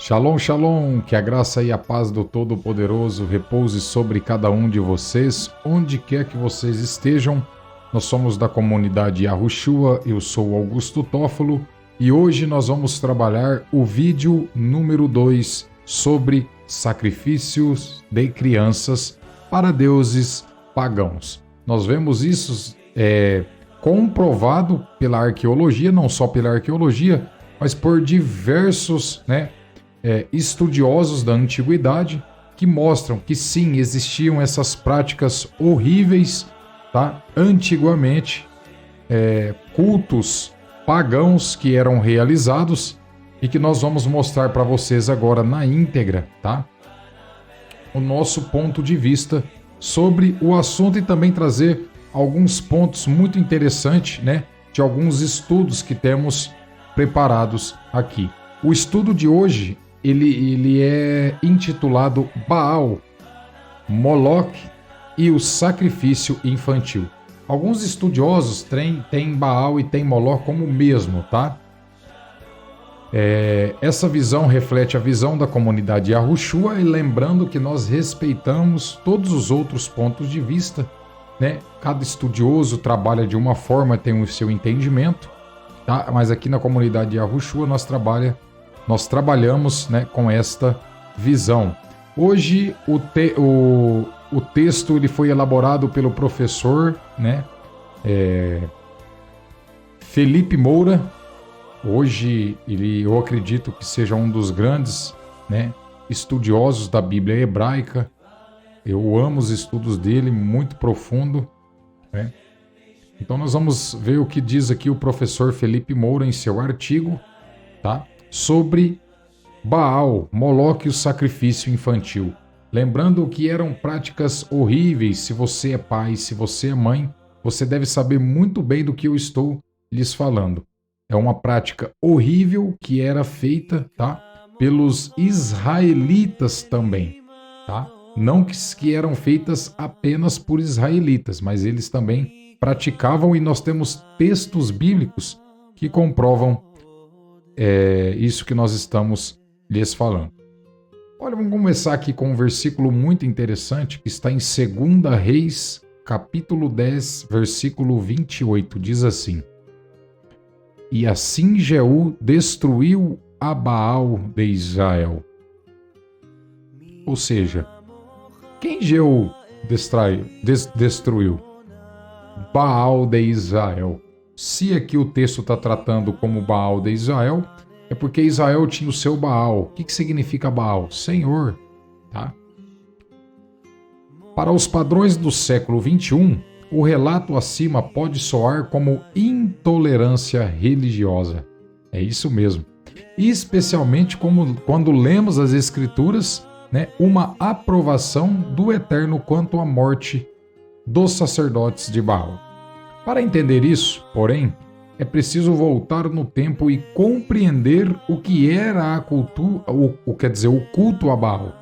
Shalom, shalom, que a graça e a paz do Todo-Poderoso repouse sobre cada um de vocês, onde quer que vocês estejam. Nós somos da comunidade Yahushua, eu sou Augusto Tófolo e hoje nós vamos trabalhar o vídeo número 2 sobre sacrifícios de crianças para deuses pagãos. Nós vemos isso comprovado pela arqueologia, não só pela arqueologia, mas por diversos, estudiosos da antiguidade que mostram que sim, existiam essas práticas horríveis, tá? Antigamente, cultos pagãos que eram realizados e que nós vamos mostrar para vocês agora na íntegra, tá? O nosso ponto de vista sobre o assunto e também trazer alguns pontos muito interessantes, de alguns estudos que temos preparados aqui. O estudo de hoje ele é intitulado Baal, Moloque e o sacrifício infantil. Alguns estudiosos têm Baal e têm Moloque como o mesmo, tá? Essa visão reflete a visão da comunidade Yahushua e lembrando que nós respeitamos todos os outros pontos de vista, Cada estudioso trabalha de uma forma, tem o seu entendimento, tá? Mas aqui na comunidade Yahushua nós trabalhamos, com esta visão. Hoje o texto ele foi elaborado pelo professor, Felipe Moura. Hoje eu acredito que seja um dos grandes, estudiosos da Bíblia hebraica. Eu amo os estudos dele, muito profundo, Então nós vamos ver o que diz aqui o professor Felipe Moura em seu artigo, tá? Sobre Baal, Moloque e o sacrifício infantil. Lembrando que eram práticas horríveis. Se você é pai, se você é mãe, você deve saber muito bem do que eu estou lhes falando. É uma prática horrível que era feita, tá? Pelos israelitas também, tá? Não que eram feitas apenas por israelitas, mas eles também praticavam e nós temos textos bíblicos que comprovam isso que nós estamos lhes falando. Olha, vamos começar aqui com um versículo muito interessante que está em 2 Reis, capítulo 10, versículo 28. Diz assim: E assim Jeú destruiu a Baal de Israel. Ou seja, quem Jeú destruiu? Baal de Israel. Se aqui o texto está tratando como Baal de Israel, é porque Israel tinha o seu Baal. O que significa Baal? Senhor. Tá? Para os padrões do século XXI, o relato acima pode soar como intolerância religiosa. É isso mesmo. Especialmente quando lemos as Escrituras, uma aprovação do Eterno quanto à morte dos sacerdotes de Baal. Para entender isso, porém, é preciso voltar no tempo e compreender o que era a cultura, o culto a Baal,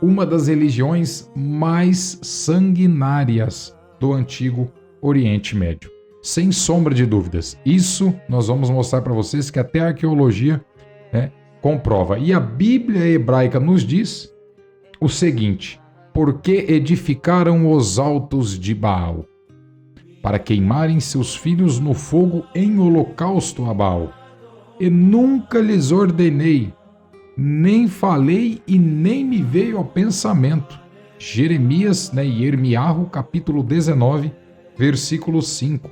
uma das religiões mais sanguinárias do antigo Oriente Médio. Sem sombra de dúvidas. Isso nós vamos mostrar para vocês que até a arqueologia comprova. E a Bíblia hebraica nos diz o seguinte: porque edificaram os altos de Baal, para queimarem seus filhos no fogo em holocausto a Baal. E nunca lhes ordenei, nem falei e nem me veio ao pensamento. Jeremias e Irmiarro, capítulo 19, versículo 5.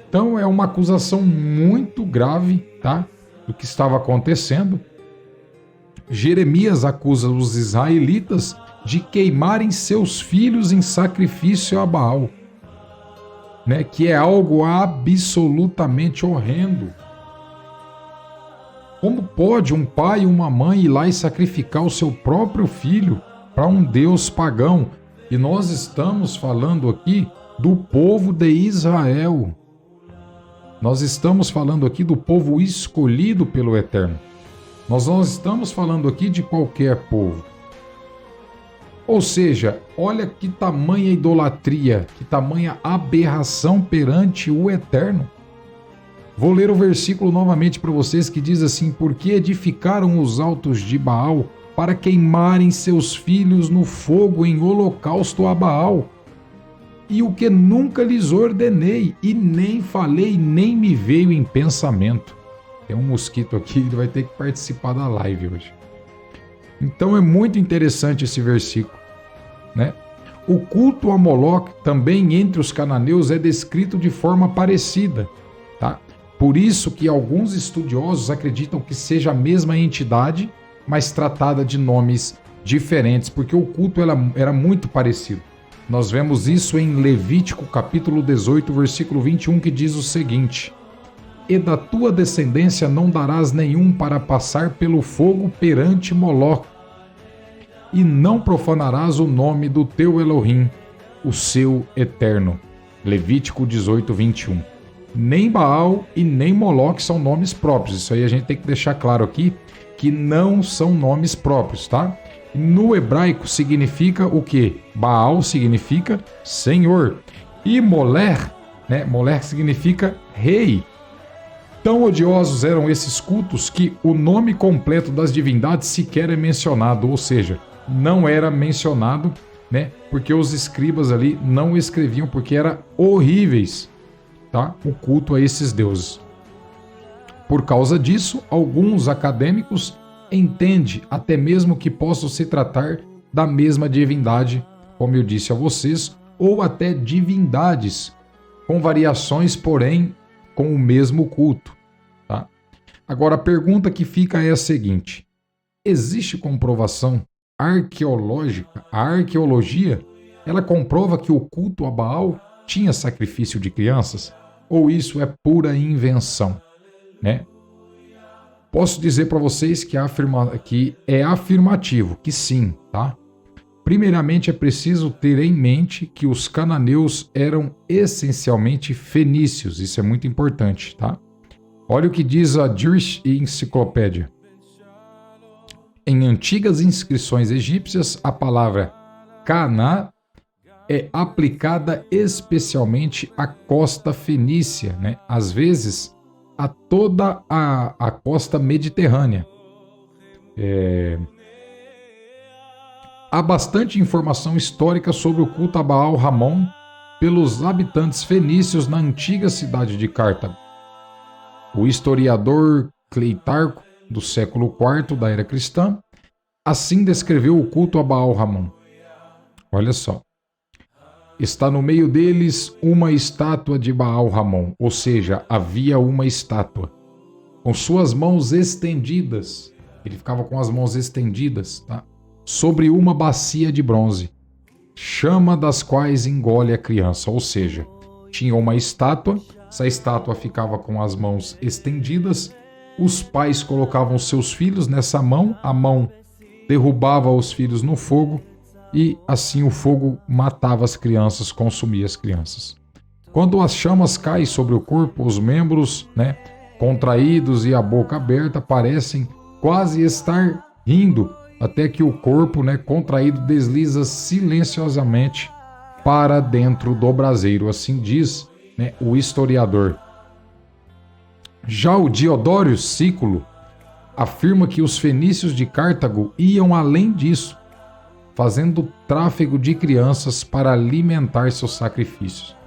Então é uma acusação muito grave, tá? Do que estava acontecendo. Jeremias acusa os israelitas de queimarem seus filhos em sacrifício a Baal, que é algo absolutamente horrendo. Como pode um pai e uma mãe ir lá e sacrificar o seu próprio filho para um deus pagão? E nós estamos falando aqui do povo de Israel. Nós estamos falando aqui do povo escolhido pelo Eterno. Nós não estamos falando aqui de qualquer povo. Ou seja, olha que tamanha idolatria, que tamanha aberração perante o Eterno. Vou ler o versículo novamente para vocês que diz assim: porque edificaram os altos de Baal para queimarem seus filhos no fogo em holocausto a Baal. E o que nunca lhes ordenei, e nem falei, nem me veio em pensamento. Tem um mosquito aqui, ele vai ter que participar da live hoje. Então é muito interessante esse versículo, né? O culto a Moloque também entre os cananeus é descrito de forma parecida, tá? Por isso que alguns estudiosos acreditam que seja a mesma entidade, mas tratada de nomes diferentes, porque o culto era muito parecido. Nós vemos isso em Levítico capítulo 18, versículo 21, que diz o seguinte: e da tua descendência não darás nenhum para passar pelo fogo perante Moloque, e não profanarás o nome do teu Elohim, o seu eterno. Levítico 18, 21. Nem Baal e nem Moloque são nomes próprios. Isso aí a gente tem que deixar claro aqui, que não são nomes próprios, tá? No hebraico significa o quê? Baal significa Senhor. E Moler, né? Moler significa rei. Tão odiosos eram esses cultos que o nome completo das divindades sequer é mencionado, ou seja, não era mencionado, né? Porque os escribas ali não escreviam, porque era horríveis, tá? O culto a esses deuses. Por causa disso, alguns acadêmicos entendem até mesmo que possam se tratar da mesma divindade, como eu disse a vocês, ou até divindades, com variações, porém, com o mesmo culto, tá? Agora, a pergunta que fica é a seguinte: existe comprovação arqueológica? A arqueologia, ela comprova que o culto a Baal tinha sacrifício de crianças? Ou isso é pura invenção, né? Posso dizer para vocês que é afirmativo, que sim, tá? Primeiramente, é preciso ter em mente que os cananeus eram essencialmente fenícios. Isso é muito importante, tá? Olha o que diz a Jewish Encyclopedia. Em antigas inscrições egípcias, a palavra Canaã é aplicada especialmente à costa fenícia, né? Às vezes, a toda a costa mediterrânea. Há bastante informação histórica sobre o culto a Baal Ramon pelos habitantes fenícios na antiga cidade de Cartago. O historiador Cleitarco, do século IV da era cristã, assim descreveu o culto a Baal Ramon. Olha só. Está no meio deles uma estátua de Baal Ramon, ou seja, havia uma estátua, com suas mãos estendidas. Ele ficava com as mãos estendidas, tá? Sobre uma bacia de bronze, chama das quais engole a criança, ou seja, tinha uma estátua, essa estátua ficava com as mãos estendidas, os pais colocavam seus filhos nessa mão, a mão derrubava os filhos no fogo e assim o fogo matava as crianças, consumia as crianças. Quando as chamas caem sobre o corpo, os membros, né, contraídos e a boca aberta parecem quase estar rindo, até que o corpo, né, contraído desliza silenciosamente para dentro do braseiro, assim diz, né, o historiador. Já o Diodório Sículo afirma que os fenícios de Cartago iam além disso, fazendo tráfego de crianças para alimentar seus sacrifícios.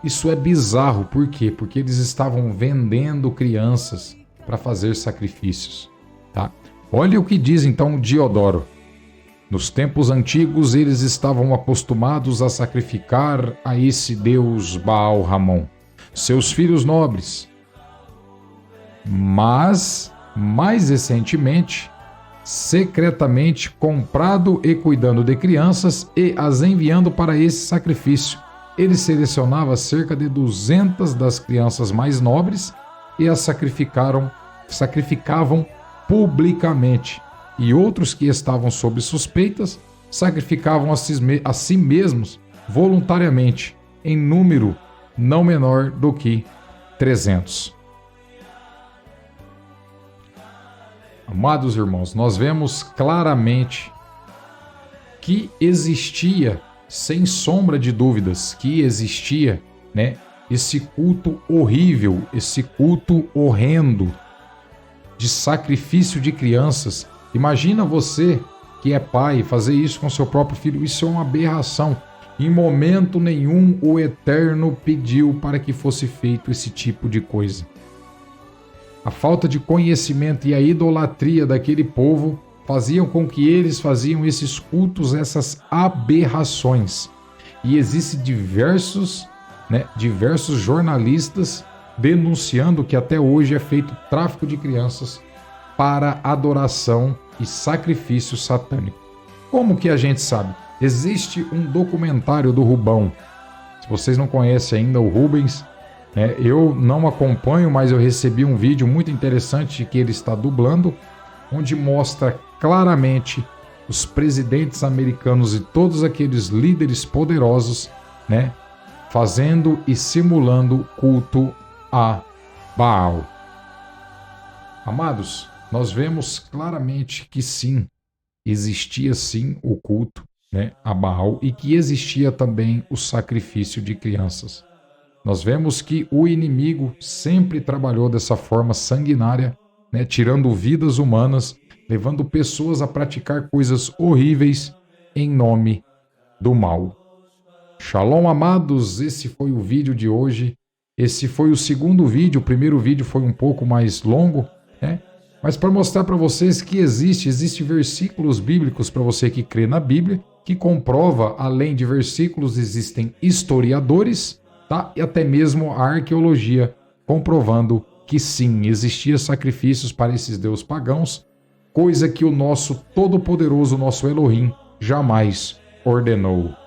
Isso é bizarro, por quê? Porque eles estavam vendendo crianças para fazer sacrifícios, tá? Olha o que diz então Diodoro. Nos tempos antigos eles estavam acostumados a sacrificar a esse deus Baal Ramon seus filhos nobres. Mas, mais recentemente, secretamente comprado e cuidando de crianças e as enviando para esse sacrifício. Ele selecionava cerca de 200 das crianças mais nobres e as sacrificavam publicamente, e outros que estavam sob suspeitas sacrificavam a si mesmos voluntariamente, em número não menor do que 300. Amados irmãos, nós vemos claramente que existia, sem sombra de dúvidas, que existia, né, esse culto horrível, esse culto horrendo de sacrifício de crianças. Imagina você que é pai fazer isso com seu próprio filho. Isso é uma aberração. Em momento nenhum o Eterno pediu para que fosse feito esse tipo de coisa. A falta de conhecimento e a idolatria daquele povo faziam com que eles faziam esses cultos, essas aberrações. E existem diversos jornalistas denunciando que até hoje é feito tráfico de crianças para adoração e sacrifício satânico. Como que a gente sabe? Existe um documentário do Rubão. Se vocês não conhecem ainda o Rubens, eu não acompanho, mas eu recebi um vídeo muito interessante que ele está dublando, onde mostra claramente os presidentes americanos e todos aqueles líderes poderosos, fazendo e simulando culto a Baal. Amados, nós vemos claramente que sim, existia sim o culto a Baal e que existia também o sacrifício de crianças. Nós vemos que o inimigo sempre trabalhou dessa forma sanguinária, tirando vidas humanas, levando pessoas a praticar coisas horríveis em nome do mal. Shalom, amados, esse foi o vídeo de hoje. Esse foi o segundo vídeo, o primeiro vídeo foi um pouco mais longo, mas para mostrar para vocês que existe versículos bíblicos para você que crê na Bíblia, que comprova, além de versículos, existem historiadores, e até mesmo a arqueologia comprovando que sim, existia sacrifícios para esses deuses pagãos, coisa que o nosso Todo-Poderoso, nosso Elohim, jamais ordenou.